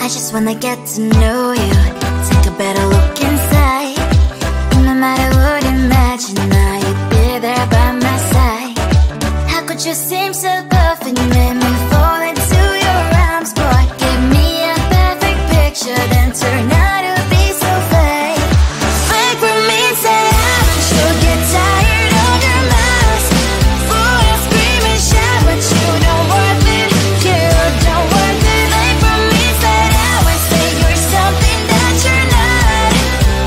just wanna get to know you, take a better look inside. No matter what, imagine now you'd be there by my side. How could you seem so perfect, you made me fall into your arms, boy. Give me a perfect picture, then turn out to be so fake. Fake for me, say you'll get tired of your mask. Full of scream and shout, but you don't worth it, you don't worth it. Fake for me, say you're something that you're not.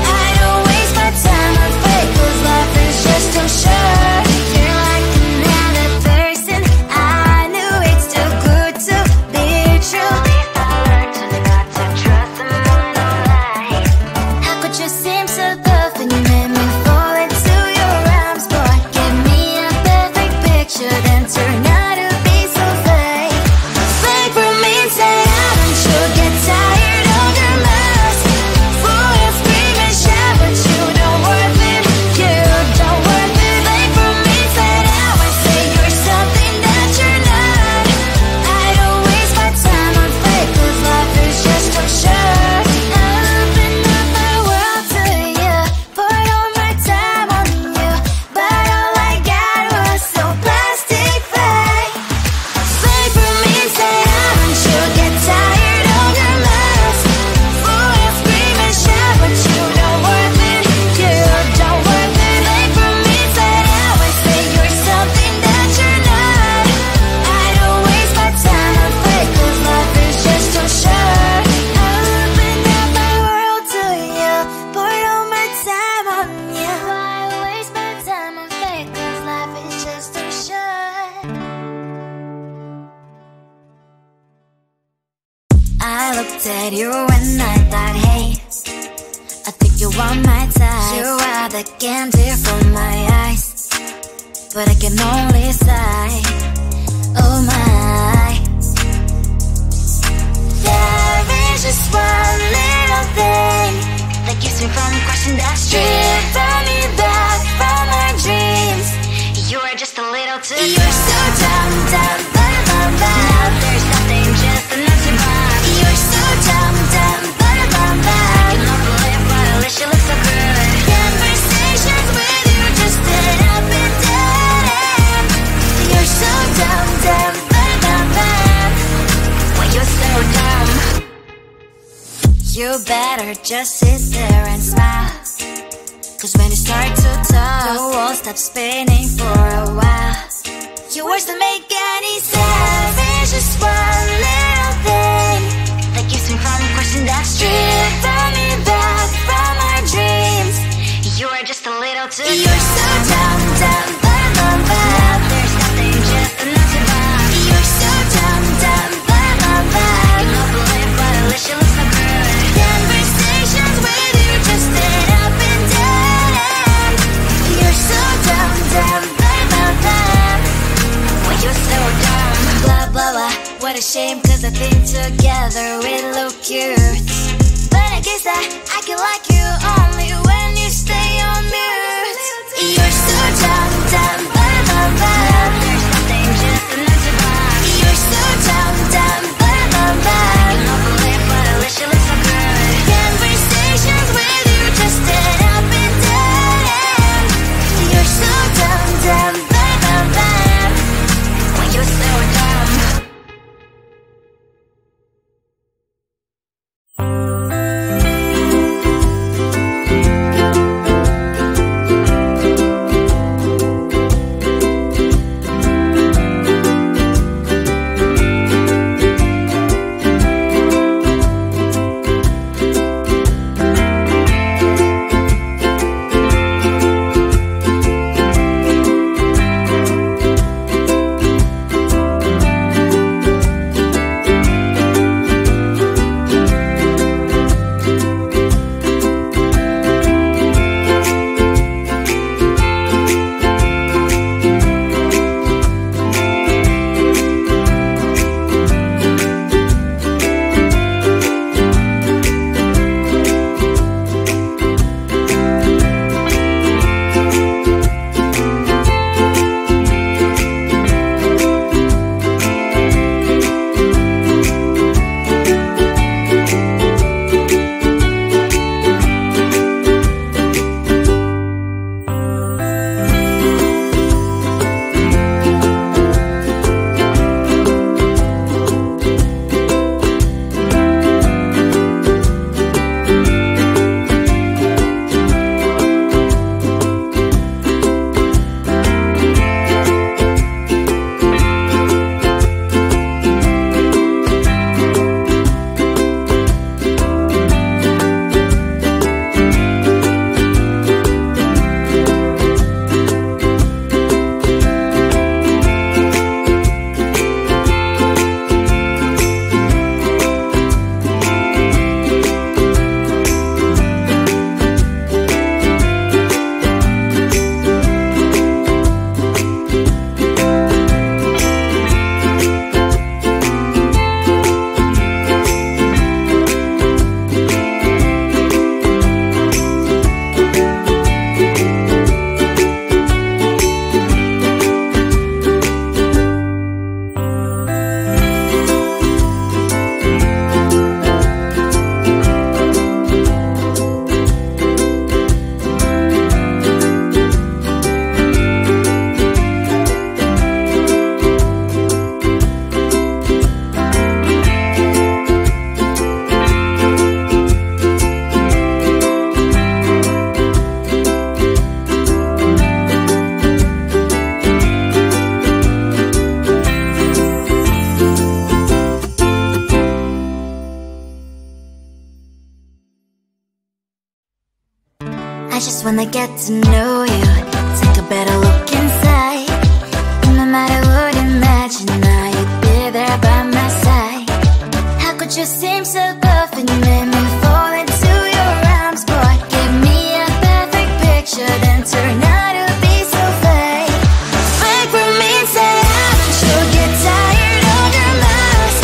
I don't waste my time on fake, 'cause life is just too short. You're like another person, I knew it's too good to be true. I learned to not to trust someone online. How could you seem so perfect, you made me fall into your arms, boy. Give me a perfect picture, then turn out to be so fake. Fake for me, say haven't you get tired of your mask? Full of scream and shout, but you don't worth it, you don't worth it. Fake for me, say you're something that you're not. I don't waste my time on fake, 'cause life is just too short. I open up my world to you, poured all my time on you, but all I got was so plastic fake. Fake for me, say haven't you get tired of your mask? Full of scream and shout, but you don't worth it, you don't worth it. Fake for me, say you're something that you're not. I don't waste my time on fake, 'cause life is just too short. I opened up my world to you, poured all my time on you. Why waste my time on fake, 'cause life is just too short. I looked at you and I thought, hey, I think you want my type. You are the candy from my eyes, but I can only sigh. Oh my, there is just one little thing that keeps me from crossing that street. Drive me back from my dreams. You are just a little too close. You're so dumb, dumb, bum, bum, bum. Now there's nothing, just enough to buy. You're so dumb, dumb, bum, bum, bum. I cannot believe what at least you look so good. Conversations with you just end up in dead end. You're so dumb, dumb, bum, bum, bum. When you're so dumb, you better just sit there and smile, 'cause when you start to talk, the world stops spinning for a while. Your words don't make any sense. There's just one little thing that keeps me from crossing that street. Drive me back from our dreams. You are just a little too close. You're so dumb, dumb, bum, bum, bum. Now there's nothing, just enough to buy. You're so dumb, dumb, bum, bum, bum. I cannot believe what at least you look so good. Conversations with you just end up in dead end. You're so dumb, dumb, bum, bum, bum. When you're so dumb, blah, blah, blah. What a shame, 'cause I think together we look cute. But I guess that I can like you only when you stay on mute. You're so dumb, dumb, bum, bum, bum. There's nothing, just enough to buy. You're so dumb, dumb, bum, bum, bum. I cannot believe what at least you look so good. Conversations with you just end up in dead end. You're so dumb, dumb, bum, bum, bum. When you're so dumb. just wanna get to know you, take a better look inside. No matter what, imagine now you'd be there by my side. How could you seem so perfect, you made me fall into your arms, boy. Give me a perfect picture, then turn out to be so fake. Fake for me, say haven't you get tired of your mask?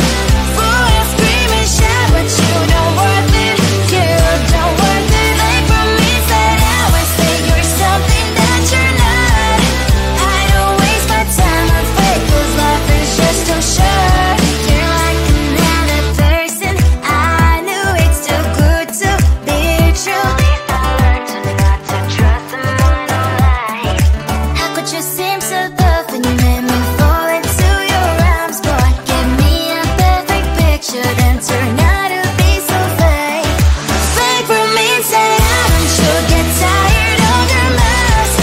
Full of scream and shout, but you don't worth it, you don't worth it. Fake for me, say I would say you're something that you're not. I don't waste my time on fake, 'cause life is just too short. You're like another person, I knew it's too good to be true. I learned to not to trust someone online. How could you seem so perfect, you made me fall into your arms, boy. Give me a perfect picture, then turn out to be so fake. Fake for me, say haven't you get tired of your mask?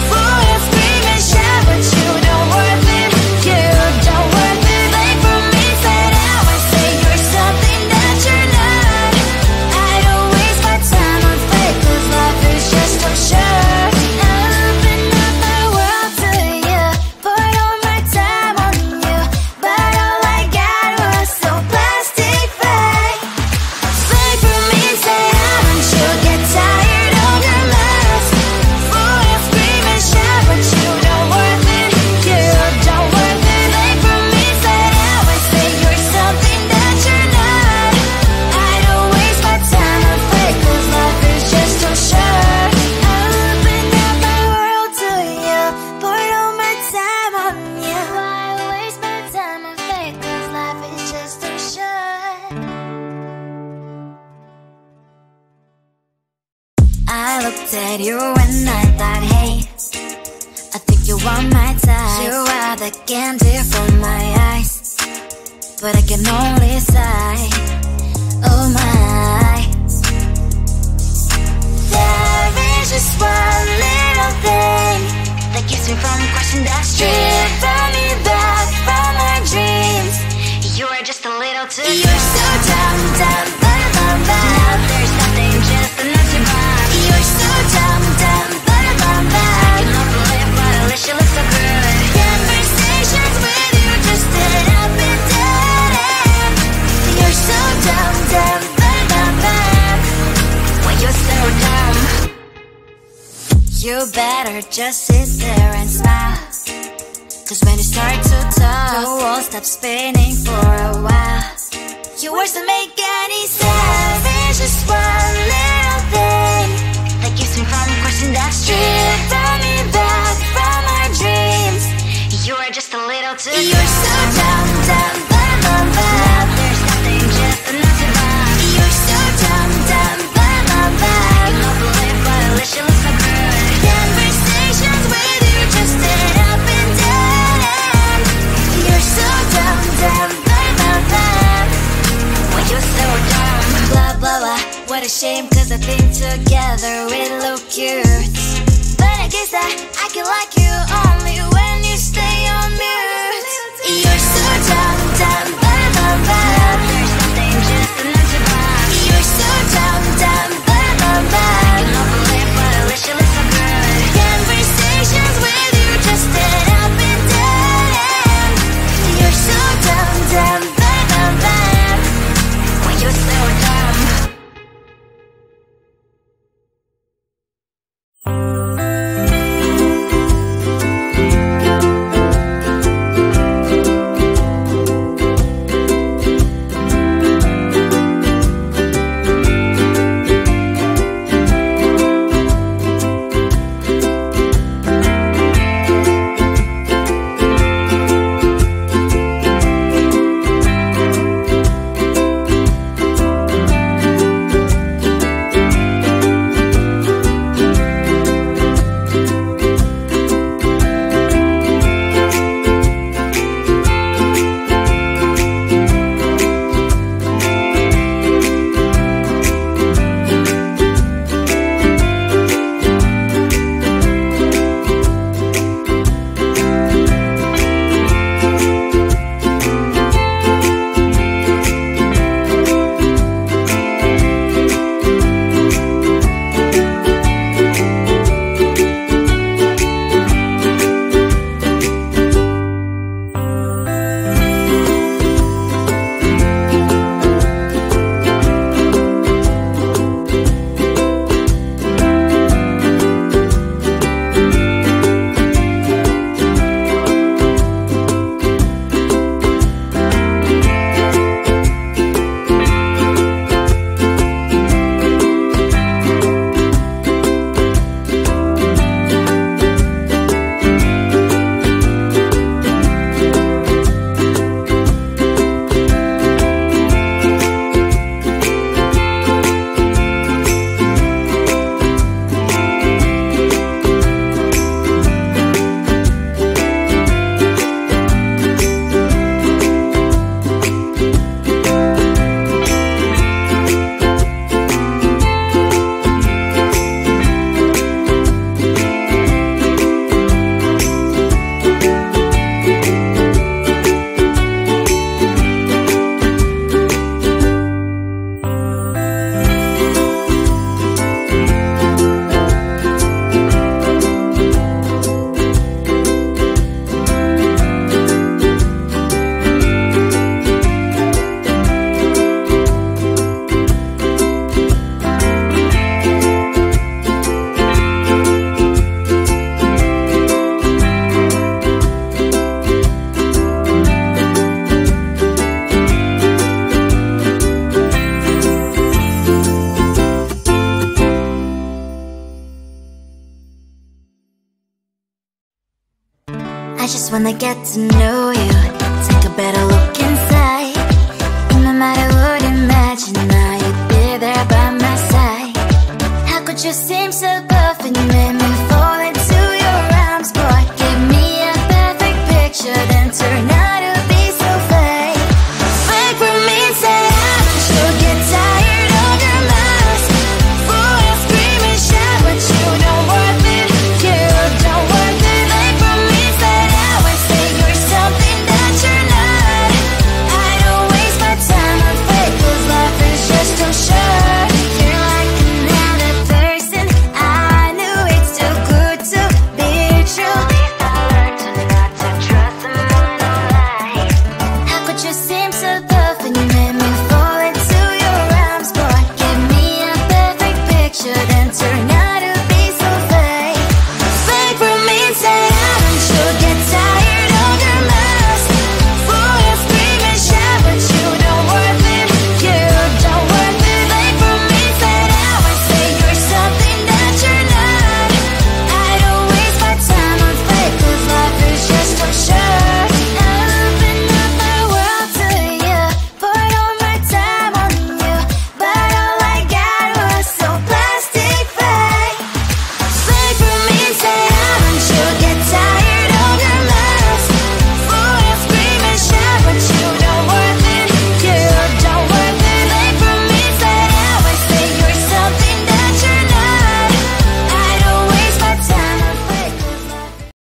Full of scream and shout, but you don't worth it, you don't worth it. Fake for me, say I would say you're something that you're not. I don't waste my time on fake, 'cause life is just too short. I open up my world to you, poured all my time on you, but all I got was so plastic fake. Fake for me, say haven't you get tired of your mask? Full of scream and shout, but you don't worth it, you don't worth it. Fake for me, say I would say you're something that you're not. I don't waste my time on fake, 'cause life is just too short. I opened up my world to you, poured all my time on you. Why waste my time on fake, 'cause life is just too short. I looked at you and I thought, hey, I think you are my type. You are the candy from my eyes, but I can only sigh, oh my. There is just one little thing that keeps me from crossing that street. Bring me back from my dreams. You are just a little too You're so dumb, dumb, bum, bum, bum. Now there's nothing, just an empty bomb. You're so dumb, dumb, bum, bum, bum. I can open lip, but at least you look so good. Conversations with you just end up in dead end. You're so dumb, dumb, bum, bum, bum. When you're so dumb, you better just sit there and smile, 'cause when you start to talk, the world stops spinning for a while. Your words don't make any sense. There's just one little thing that keeps me from crossing that street. Bring me back from my dreams. You are just a little too You're so dumb, dumb, bum, bum, bum. Now there's nothing, just an empty bomb. You're so dumb, dumb, bum, bum, bum. I can open lip, but at least you look so good. Conversations with you just end up in dead end. You're so dumb, dumb, bum, bum, bum. When you're so dumb, blah, blah, blah. What a shame, 'cause I think together we look cute. But I guess that I can like you only when you stay on mute. You're so dumb, dumb, bum, bum, bum. There's nothing, just an empty bomb. You're so dumb, dumb, bum, bum, bum. I can open lip, but at least you look so good. Conversations with you just end up in dead end. You're so dumb, dumb, bum, bum, bum. When you're so dumb. when they get to know you. Take a better look